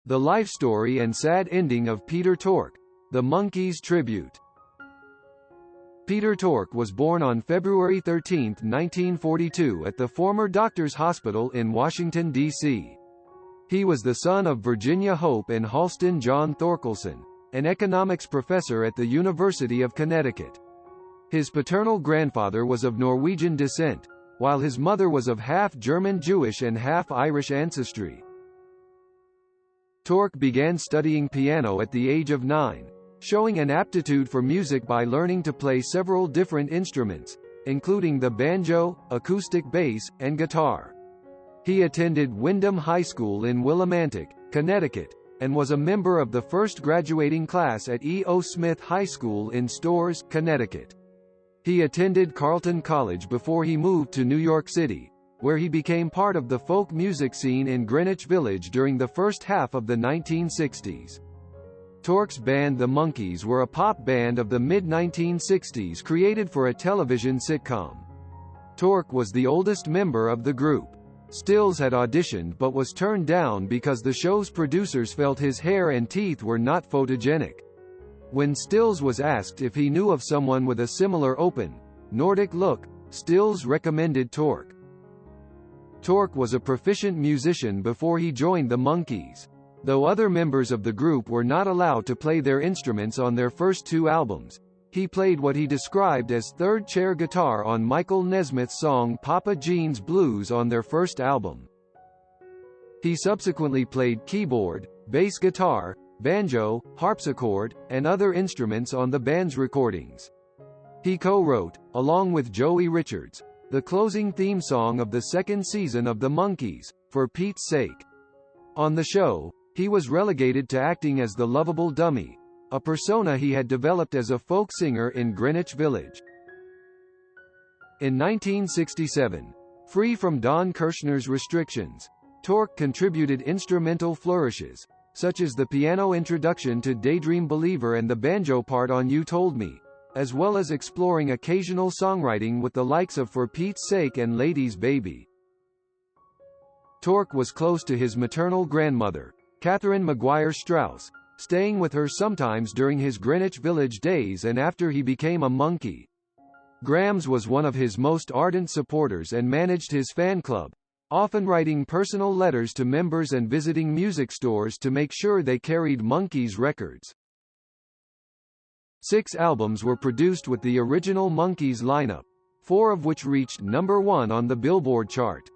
The life story and sad ending of Peter Tork, the Monkees tribute. Peter Tork was born on February 13, 1942 at the former Doctors Hospital in Washington, D.C. He was the son of Virginia Hope and Halston John Thorkelson, an economics professor at the University of Connecticut. His paternal grandfather was of Norwegian descent, while his mother was of half German Jewish and half Irish ancestry. Tork began studying piano at the age of 9, showing an aptitude for music by learning to play several different instruments, including the banjo, acoustic bass, and guitar. He attended Windham High School in Willimantic, Connecticut, and was a member of the first graduating class at E. O. Smith High School in Storrs, Connecticut. He attended Carleton College before he moved to New York City, where he became part of the folk music scene in Greenwich Village during the first half of the 1960s. Tork's band the Monkees were a pop band of the mid-1960s created for a television sitcom. Tork was the oldest member of the group. Stills had auditioned but was turned down because the show's producers felt his hair and teeth were not photogenic. When Stills was asked if he knew of someone with a similar open, Nordic look, Stills recommended Tork. Tork was a proficient musician before he joined the Monkees. Though other members of the group were not allowed to play their instruments on their first two albums, he played what he described as third-chair guitar on Michael Nesmith's song Papa Jean's Blues on their first album. He subsequently played keyboard, bass guitar, banjo, harpsichord, and other instruments on the band's recordings. He co-wrote, along with Joey Richards, the closing theme song of the second season of The Monkees, For Pete's Sake. On the show, he was relegated to acting as the lovable dummy, a persona he had developed as a folk singer in Greenwich Village. In 1967, free from Don Kirshner's restrictions, Tork contributed instrumental flourishes, such as the piano introduction to Daydream Believer and the banjo part on You Told Me, as well as exploring occasional songwriting with the likes of For Pete's Sake and Lady's Baby. Tork was close to his maternal grandmother, Catherine Maguire Strauss, staying with her sometimes during his Greenwich Village days and after he became a Monkee. Grams was one of his most ardent supporters and managed his fan club, often writing personal letters to members and visiting music stores to make sure they carried Monkees records. 6 albums were produced with the original Monkees lineup, 4 of which reached number 1 on the Billboard chart.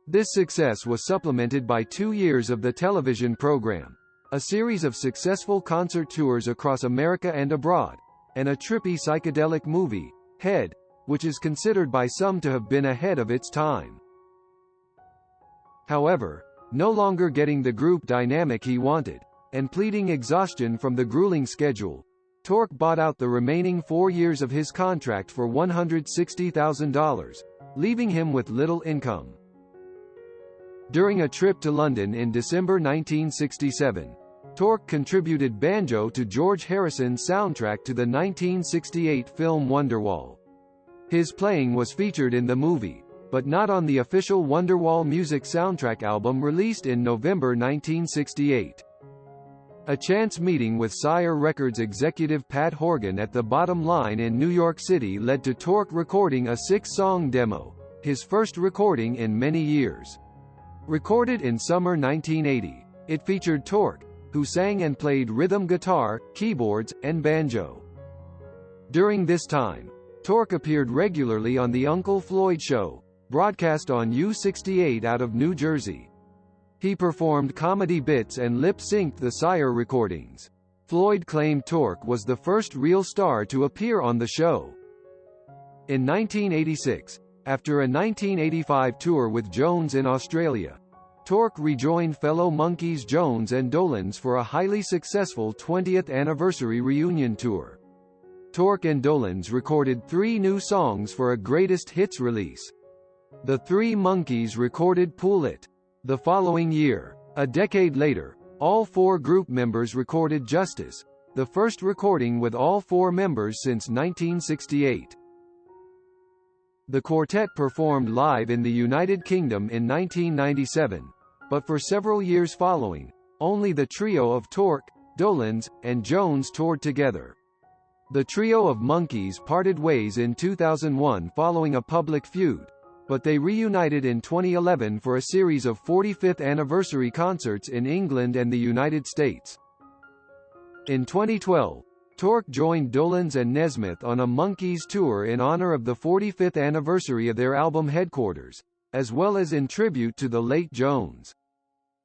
This success was supplemented by 2 years of the television program, a series of successful concert tours across America and abroad, and a trippy psychedelic movie, Head, which is considered by some to have been ahead of its time. However, no longer getting the group dynamic he wanted, and pleading exhaustion from the grueling schedule, Tork bought out the remaining 4 years of his contract for $160,000, leaving him with little income. During a trip to London in December 1967, Tork contributed banjo to George Harrison's soundtrack to the 1968 film Wonderwall. His playing was featured in the movie, but not on the official Wonderwall music soundtrack album released in November 1968. A chance meeting with Sire Records executive Pat Horgan at the Bottom Line in New York City led to Tork recording a 6-song demo, his first recording in many years. Recorded in summer 1980, it featured Tork, who sang and played rhythm guitar, keyboards, and banjo. During this time, Tork appeared regularly on The Uncle Floyd Show, broadcast on U68 out of New Jersey. He performed comedy bits and lip-synced the Sire recordings. Floyd claimed Tork was the first real star to appear on the show. In 1986, after a 1985 tour with Jones in Australia, Tork rejoined fellow Monkees Jones and Dolans for a highly successful 20th anniversary reunion tour. Tork and Dolans recorded 3 new songs for a greatest hits release. The 3 Monkees recorded Pool It! The following year. A decade later, all 4 group members recorded Justice, the first recording with all 4 members since 1968. The quartet performed live in the United Kingdom in 1997, but for several years following, Only the trio of Tork, Dolenz, and Jones toured together. The trio of Monkees parted ways in 2001 following a public feud, but they reunited in 2011 for a series of 45th anniversary concerts in England and the United States. In 2012, Tork joined Dolenz and Nesmith on a Monkees tour in honor of the 45th anniversary of their album Headquarters, as well as in tribute to the late Jones.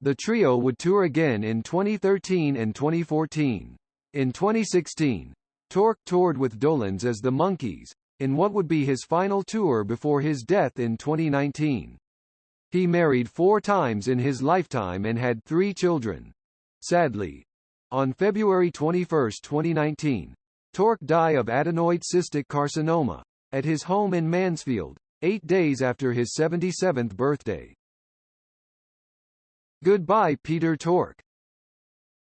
The trio would tour again in 2013 and 2014. In 2016, Tork toured with Dolenz as the Monkees, in what would be his final tour before his death in 2019. He married 4 times in his lifetime and had 3 children. Sadly, on February 21, 2019, Tork died of adenoid cystic carcinoma at his home in Mansfield, 8 days after his 77th birthday. Goodbye, Peter Tork.